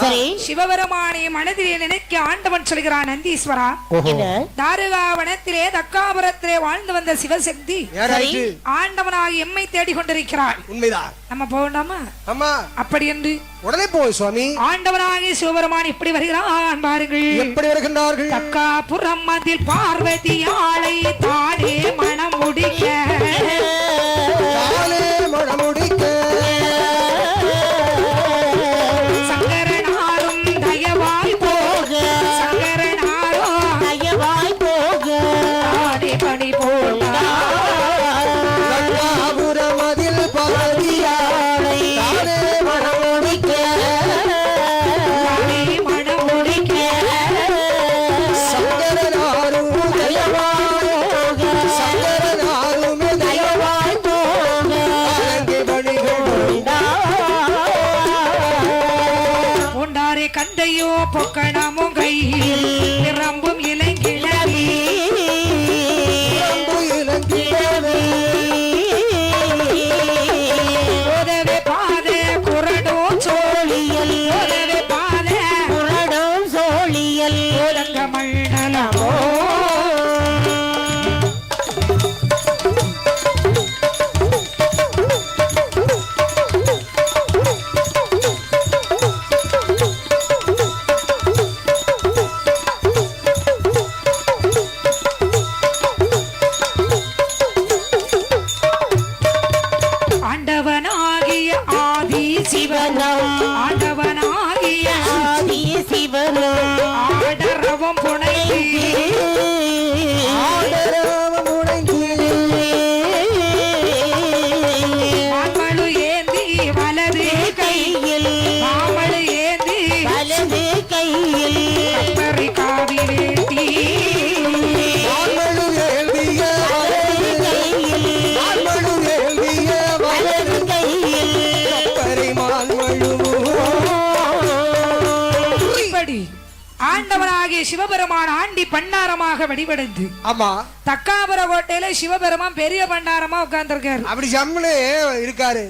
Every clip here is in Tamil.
சரி, சிவபெருமானை மனதிலே நினைக்க ஆண்டவன் சொல்கிறான், நந்தீஸ்வரா, தாருகா வனத்திலே தக்காபுரத்திலே வாழ்ந்து வந்த சிவசக்தி ஆண்டவனாக எம்மை தேடி கொண்டிருக்கிறாள். உண்மைதான். நம்ம போகண்டாமா? ஆமா. அப்படி என்று உடனே போய் சுவாமி. ஆண்டவனாகி சிவபெருமான் இப்படி வருகிறான் பாருங்கள். எப்படி வருகின்றார்கள்? தக்காபுரம் அதில் பார்வதி ஆளை தானே மனம் முடிக்க கந்தையோ பொக்கணமும் கையில் நிரம்பும் இளங்கிழவி உதவி பாத குரடும் சோழியல் உதவி பாத குரடும் சோழியல் உலங்க மண்டலமோ ஆண்டவனாகிய ஆதி சிவனும் ஆடரவம் புனைந்து மாமழு ஏந்தி வலது கையில் மாமழு ஏந்தி வலது கையில் கப்பரி காவி வேட்டி ஆண்டவனாகிய சிவபெருமான் ஆண்டி பண்டாரமாக வடிவடைந்து ஆமா தக்காபுர கோட்டையில சிவபெருமான் பெரிய பண்டாரமா உட்கார்ந்திருக்காரு. அப்படி ஜம்முனே இருக்காரு.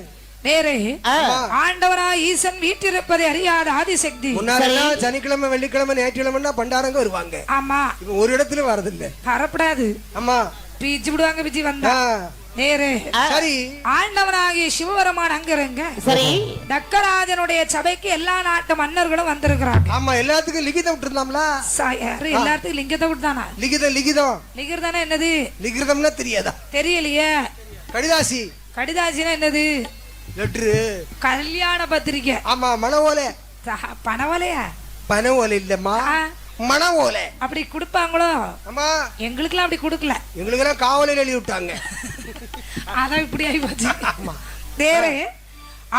வேறே ஆண்டவனா ஈசன் வீட்டிருப்பதை அறியாத ஆதிசக்தி முன்னாடிலாம் சனிக்கிழமை வெள்ளிக்கிழமை ஞாயிற்றுக்கிழமைன்னா பண்டாரங்க வருவாங்க. ஆமா, இப்ப ஒரு இடத்துல வரது இல்ல. வரப்படாது. ஆமா, பிச்சு விடுவாங்க. பிச்சு வந்தா நேரே சரி. ஆண்டவனாகிய சிவபெருமான் அங்கிருங்க. சரி, தக்கராஜனுடைய சபைக்கு எல்லா நாட்டு மன்னர்களும் வந்திருக்கிறாங்க. ஆமா, எல்லாத்துக்கும் லிகிதம் விட்டுருந்தாம்ல. எல்லாத்துக்கும் லிங்கத்தை விட்டுதானா? லிகிதம் லிகிதம் லிகிதம்னா என்னது? லிகிதம்னா தெரியாதா? தெரியலையே. கடிதாசி. கடிதாசினா என்னது? லெட்டரு. கல்யாண பத்திரிக்கை. ஆமா, மனவோலை. பணவோலையா? பணவோலை இல்லம்மா, மனவோலை. அப்படி கொடுப்பாங்களோ? ஆமா, எங்களுக்கெல்லாம் அப்படி கொடுக்கல. எங்களுக்கெல்லாம் காவலையில் எழுதி விட்டாங்க. அதான் இப்படி ஆகி போச்சு. வேறே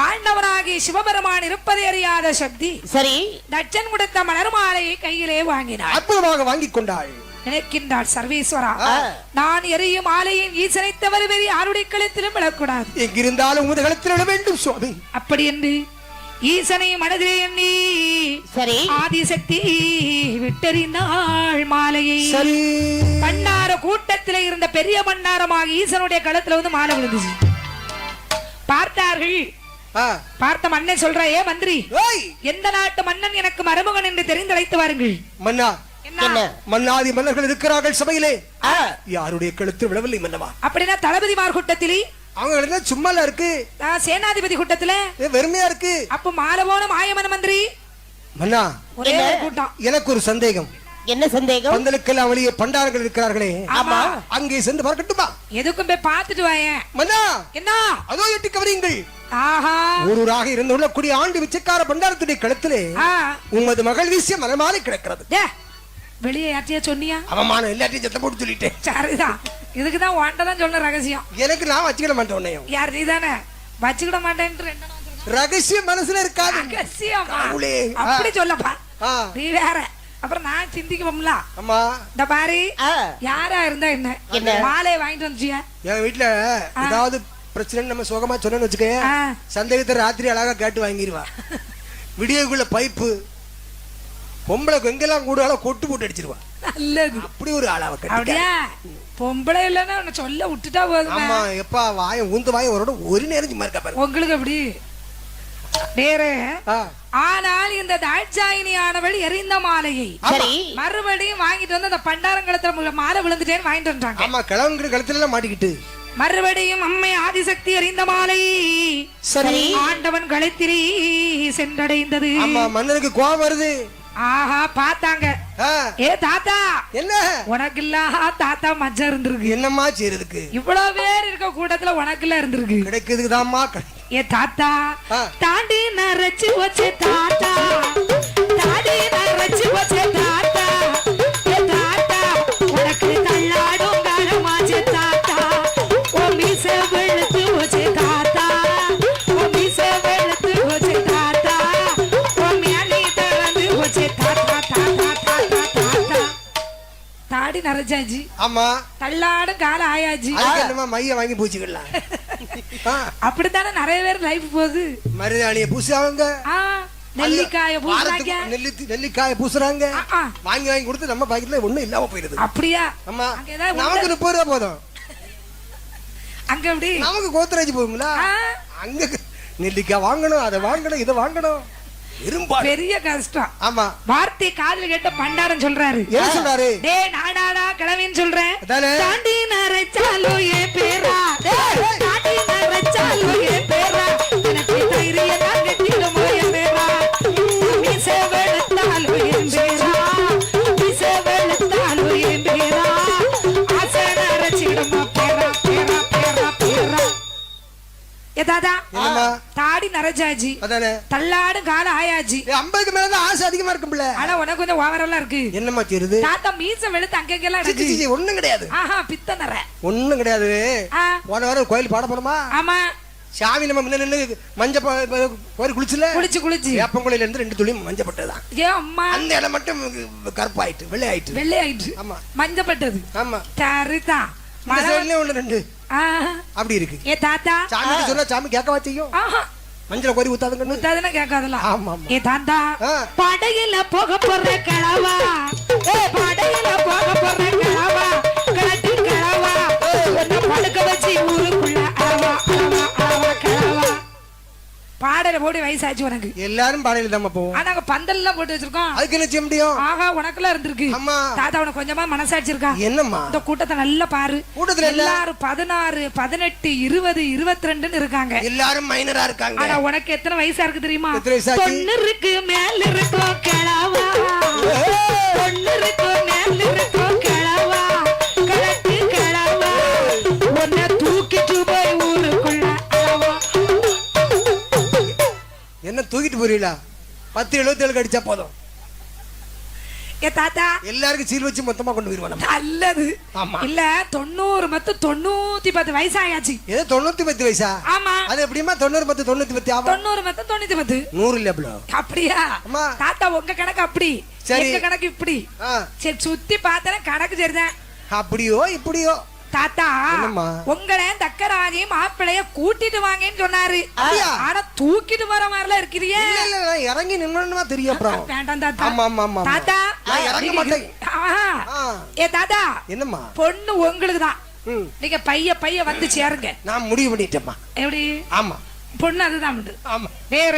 ஆண்டவனாகி சிவபெருமான் இருப்பதை அறியாத சக்தி சரி தட்சன் கொடுத்த மலர் மாலையை கையிலே வாங்கினார். அற்புதமாக வாங்கி கொண்டாள். நினைக்கின்றாள், சர்வேஸ்வரா, நான் எரியும் மாலையின் ஈசனை தவிர வேறு யாருடைய கழுத்திலும் விழக்கூடாது. எங்கிருந்தாலும் உமது கழுத்தில் விழ வேண்டும் சுவாமி. அப்படி என்று ஈசனை மனதிலே எண்ணி சரி ஆதிசக்தி விட்டறிந்தாள் மாலையை. பண்டார கூட்டத்திலே இருந்த பெரிய பண்டாரமாக ஈசனுடைய கழுத்துல வந்து மாலை விழுந்துச்சு. பார்த்தார்கள். பார்த்த மன்னன் சொல்ற, ஏ மந்திரி, எந்த நாட்டு மன்னன் எனக்கு மருமகன் என்று தெரிந்தழைத்து வாருங்கள். மன்னா, மன்னாதி மன்னர்கள் இருக்கிறார்கள் சபையிலே. யாருடைய கழுத்து விழவில்லை மன்னவா. அப்படின்னா தளபதிமார் கூட்டத்திலே அவங்க சும்மா இருக்கு. சேனாதிபதி கூட்டத்துல வெறுமையா இருக்கு. அப்ப மாலை போன மாயமன மந்திரி மன்னா, ஒரே கூட்டம். எனக்கு ஒரு சந்தேகம். என்ன சந்தேகம்? பந்தலுக்கெல்லாம் வெளியே பண்டாரங்கள் இருக்கிறார்களே, ஆமா, அங்கே சென்று பார்க்கட்டுமா? எதுக்கும் போய் பார்த்துட்டு வாயேன். மன்னா, என்ன அதோ எட்டி கவரியுங்கள். ஆஹா, ஊரூராக இருந்து உள்ளக்கூடிய ஆண்டு விச்சக்கார பண்டாரத்துடைய கழுத்திலே உமது மகள் வீசிய மலமாலை கிடக்கிறது. வெளியே யார்ட்டியா சொன்னியா? அவமான எல்லாத்தையும் சத்தம் போட்டு சொல்லிட்டேன். சரிதான், இதுக்குதான் வாண்டதான் சொல்ல ரகசியம். எனக்கு நான் வச்சுக்கிட மாட்டேன். உன்னையும் யார்? நீ தானே வச்சுக்கிட மாட்டேன். ரகசியம் மனசுல இருக்காது. ரகசியம் அப்படி சொல்லப்பா, நீ வேற. அப்புறம் நான் சிந்திக்குவோம்ல. ஆமா, இந்த பாரு, யாரா இருந்தா என்ன, மாலையை வாங்கிட்டு வந்துச்சியா? என் வீட்டுல ஏதாவது பிரச்சனை நம்ம சுகமா சொன்னு வச்சுக்க, சந்தேகத்தை ராத்திரி அழகா கேட்டு வாங்கிடுவா. விடியக்குள்ள பைப்பு பொம்பளை எங்கெல்லாம் கூட கொட்டு போட்டு அடிச்சிருவா. நல்லது, அப்படி ஒரு ஆளாவ. அப்படியா? பொம்பளை இல்லன்னா உன்னை சொல்ல விட்டுட்டா போதும். ஆமா, எப்பா வாய ஊந்து வாய ஒரு நேரம் சும்மா இருக்கா பாரு. உங்களுக்கு எப்படி வேறு ஆனால் இந்த தாட்சாயினி ஆனவள் எரிந்த மாலையை மறுபடியும் வாங்கிட்டு வந்து அந்த பண்டாரங்களத்துல மாலை விழுந்துட்டேன்னு வாங்கிட்டு வந்தாங்க. ஆமா, கிழவங்க கழுத்துல மாட்டிக்கிட்டு மறுபடியும் அம்மை ஆதிசக்தி எறிந்த மாலை சரி ஆண்டவன் கழுத்திரி சென்றடைந்தது. ஆமா, மன்னருக்கு கோபம் வருது. ஆஹா பார்த்தாங்க. ஏ தாத்தா, என்ன உனக்கு இல்ல தாத்தா மச்சம் இருந்திருக்கு. என்னம்மா செய்யறதுக்கு? இவ்வளவு பேர் இருக்க கூட்டத்துல உனக்கு இல்ல இருந்திருக்கு. கிடைக்குதுதாம்மா. ஏ தாத்தா, தாண்டி நரைச்சு வச்ச தாத்தா, தாண்டி நரைச்சு வச்ச தாத்தா, ஏ தாத்தா உனக்கு தள்ளாடும் காலமாச்சு தாத்தா, ஓ மீச வெளுத்து வச்ச தாத்தா, ஓ மீச வெளுத்து வச்ச தாத்தா, ஓ மேலி தளந்து வச்ச தாத்தா தாத்தா தாத்தா தாத்தா. தாடி நரைச்சாச்சு. ஆமா, தள்ளாடும் காலம் ஆயாச்சு. என்னமா மைய வாங்கி பூச்சிக்கலாம். அப்படித்தானே நிறைய பேர் லைஃப் போகுது. மருதாணிய பூசுறாங்க, நெல்லிக்காய பூசுறாங்க, நெல்லிக்காய பூசுறாங்க. வாங்கி வாங்கி கொடுத்து நம்ம பாக்கெட்ல ஒண்ணும் இல்லாம போயிருது. அப்படியா? ஆமா, நமக்கு 30 ரூபா போதும். அங்க எப்படி நமக்கு கோத்ரேஜ் போகுங்களா? அங்க நெல்லிக்காய் வாங்கணும், அதை வாங்கணும், இதை வாங்கணும். பெரிய கஷ்டம். ஆமா, வார்த்தை காதுல கேட்ட பண்டாரம் சொல்றாரு. என்ன சொல்றாரு? டே நாடாடா கிழவின்னு சொல்றேன். தாண்டி நரைச்சாலோ ஏ பேரா, தாண்டி நரைச்சாலோ ஏ பேரா, எனக்கு தைரிய கட்டிடுமோ ஏ பேரா, மீச வெளுத்தாலோ ஏ பேரா, மீச வெளுத்தாலோ ஏ பேரா, ஆசை நரைச்சிடுமா பேரா பேரா பேரா பேரா. ஏ தாத்தா, தாடி நரைச்சாச்சு, தள்ளாடு கால ஆயாச்சு. 50க்கு மேலதான் ஆசை அதிகமா இருக்கும்ல. ஆனா உனக்கு கொஞ்சம் ஓவரெல்லாம் இருக்கு. என்னமா செய்யுது? தாத்தா மீச வெளுத்து அங்கெல்லாம் இருக்கு. ஒண்ணும் கிடையாது. ஆஹா, பித்த நரை ஒண்ணும் கிடையாது. போன வாரம் கோயில் பாட போனோமா? ஆமா. சாமி நம்ம முன்ன நின்று மஞ்சள் கோயில் குளிச்சு வேப்பங்குழியில இருந்து 2 துளி மஞ்சப்பட்டதுதான். ஏன் அம்மா? அந்த இடம் மட்டும் கருப்பாயிட்டு வெள்ளை ஆயிட்டு. ஆமா, மஞ்சப்பட்டது. ஆமா, சரிதா. மழை ஒண்ணு 2 அப்படி இருக்கு. ஏ தாத்தா, சாமி சொன்னா சாமி கேட்கவா செய்யும்? மஞ்சள் கோரி ஊத்தாதுன்னா கேட்காதல. ஆமா. ஏ தாத்தா, படையில போக போற கிழவா, படையில போக போற கிழவா, கட்டி கிழவா, உன்னை படுக்க வச்சு ஊருக்குள்ள அளவா அளவா அளவா கிழவா. பாடல போடி வயசாச்சு உனக்கு. எல்லாரும் பாடையில தான் போவோம். ஆனா பந்தல் எல்லாம் போட்டு வச்சிருக்கோம். அதுக்கு என்ன செய்ய முடியும்? ஆஹா, உனக்குலாம் இருந்திருக்கு. தாத்தா உனக்கு கொஞ்சமா மனசாட்சி இருக்கா? என்னம்மா? இந்த கூட்டத்தை நல்லா பாரு. கூட்டத்துல எல்லாரும் 16, 18, 20, 22 இருக்காங்க. எல்லாரும் மைனரா இருக்காங்க. ஆனா உனக்கு எத்தனை வயசா இருக்கு தெரியுமா? பொண்ணு இருக்கு மேல இருக்கும் கிழவா, பொண்ணு இருக்கு மேல இருக்கும் கிழவா, கலட்டு கிழவா, உன்னை தூக்கிட்டு போய் ஊருக்குள்ள அளவா. என்ன தூக்கிட்டு போறீங்களா? 1077 அடிச்சா போதும். ஏ தாத்தா, எல்லாருக்கும் சீல் வச்சு மொத்தமா கொண்டு போயிருவாங்க. நல்லது. இல்ல 90 10 910 வயசாயாச்சு. ஏதோ 910 வயசா? ஆமா. அது எப்படிமா 90 10 910 ஆகும்? 90 10 910 100 இல்ல ப்ளோ. அப்படியா? தாத்தா உங்க கணக்கு அப்படி, எங்க கணக்கு இப்படி. சரி, சுத்தி பார்த்தா கணக்கு சரிதான். அப்படியோ இப்படியோ. தாத்தா, உங்களை தக்கராஜி மாப்பிளைய கூட்டிட்டு வாங்கன்னு சொன்னாரு. ஆனா தூக்கிட்டு வர மாதிரிலாம் இருக்கிறீங்க. இறங்கி நின்னு தெரியும். வேண்டாம் தாத்தா. தாத்தா இறங்க மாட்டேன். ஏ தாத்தா, என்னம்மா? பொண்ணு உங்களுக்கு தான். நீங்க பைய வந்து சேருங்க. நான் முடிவு பண்ணிட்டேம்மா. எப்படி? ஆமா, பொண்ணு அதுதான். ஆமா, வேற